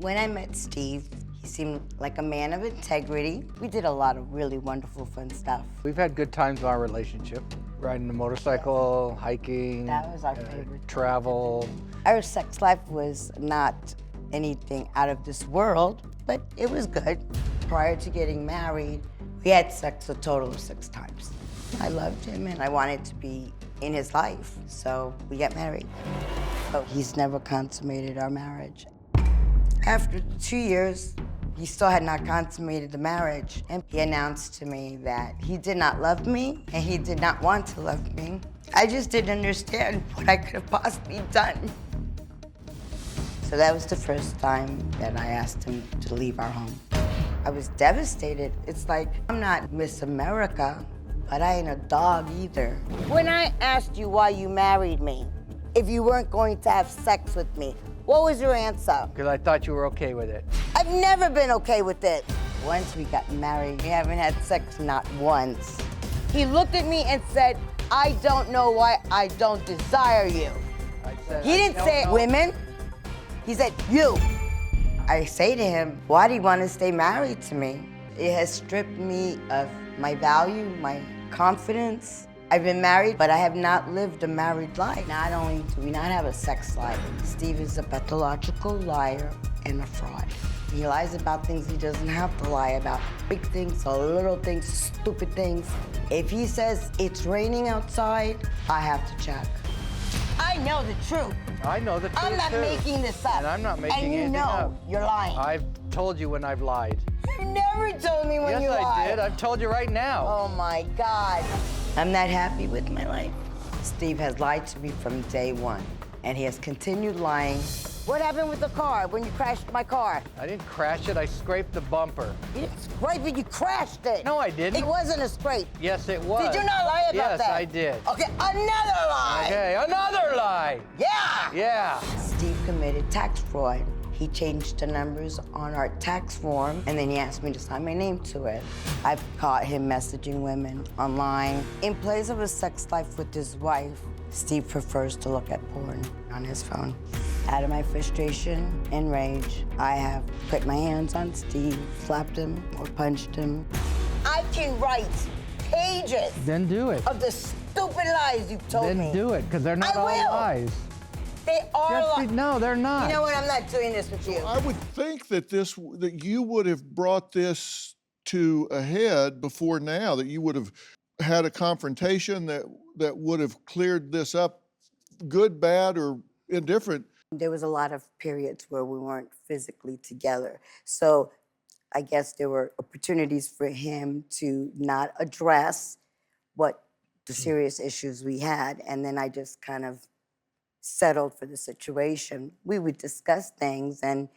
When I met Steve, he seemed like a man of integrity. We did a lot of really wonderful, fun stuff. We've had good times in our relationship. Riding the motorcycle, hiking. That was our favorite. Travel. Our sex life was not anything out of this world, but it was good. Prior to getting married, we had sex a total of 6 times. I loved him and I wanted to be in his life, so we got married. But he's never consummated our marriage. After 2 years, he still had not consummated the marriage, and he announced to me that he did not love me and he did not want to love me. I just didn't understand what I could have possibly done. So that was the first time that I asked him to leave our home. I was devastated. It's like, I'm not Miss America, but I ain't a dog either. When I asked you why you married me, if you weren't going to have sex with me, what was your answer? Because I thought you were okay with it. I've never been okay with it. Once we got married, we haven't had sex not once. He looked at me and said, I don't know why I don't desire you. He didn't say women, he said you. I say to him, why do you want to stay married to me? It has stripped me of my value, my confidence. I've been married, but I have not lived a married life. Not only do we not have a sex life, Steve is a pathological liar and a fraud. He lies about things he doesn't have to lie about. Big things, little things, stupid things. If he says it's raining outside, I have to check. I know the truth. I know the truth, I'm not too. making this up. And I'm not making anything up. And you know you're lying. I've told you when I've lied. You never told me when you lied. Yes, I did. I've told you right now. Oh, my God. I'm not happy with my life. Steve has lied to me from day one, and he has continued lying. What happened with the car when you crashed my car? I didn't crash it. I scraped the bumper. You didn't scrape it, you crashed it. No, I didn't. It wasn't a scrape. Yes, it was. Did you not lie about that? Yes, I did. Okay, another lie. Okay, another lie. Yeah. Yeah. Steve committed tax fraud. He changed the numbers on our tax form, and then he asked me to sign my name to it. I've caught him messaging women online. In place of a sex life with his wife, Steve prefers to look at porn on his phone. Out of my frustration and rage, I have put my hands on Steve, slapped him, or punched him. I can write pages Then do it. of the stupid lies you've told me. Then do it, because they're not all will. lies. They are Yes, lies. no, they're not. You know what? I'm not doing this with you. I would think that that you would have brought this to a head before now, that you would have had a confrontation that would have cleared this up, good, bad, or indifferent. There was a lot of periods where we weren't physically together. So I guess there were opportunities for him to not address what the serious issues we had. And then I just kind of settled for the situation. We would discuss things and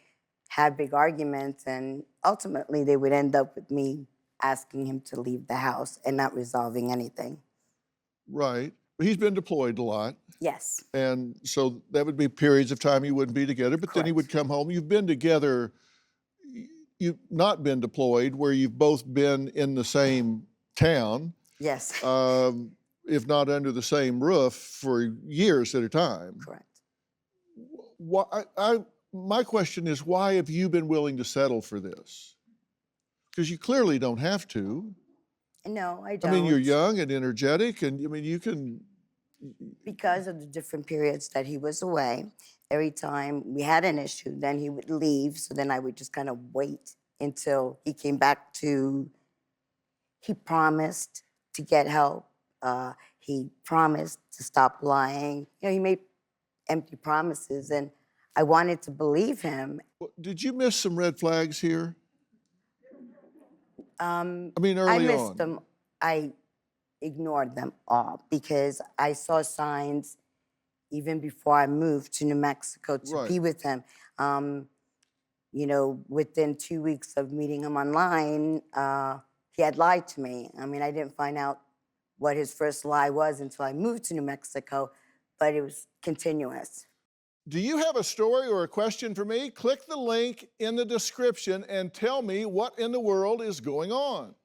have big arguments, and ultimately they would end up with me asking him to leave the house and not resolving anything. Right. He's been deployed a lot. Yes. And so that would be periods of time you wouldn't be together, but then he would come home. You've been together, you've not been deployed, where you've both been in the same town. Yes. If not under the same roof for years at a time. Correct. My question is, why have you been willing to settle for this? Because you clearly don't have to. No, I don't. I mean, you're young and energetic, and I mean, you can. Because of the different periods that he was away, every time we had an issue, then he would leave, so then I would just kind of wait until he came back to, he promised to get help. He promised to stop lying. You know, he made empty promises, and I wanted to believe him. Did you miss some red flags here? I mean, early on. I missed them. I ignored them all because I saw signs even before I moved to New Mexico to be with him. You know, within 2 weeks of meeting him online, he had lied to me. I mean, I didn't find out what his first lie was until I moved to New Mexico, but it was continuous. Do you have a story or a question for me? Click the link in the description and tell me what in the world is going on.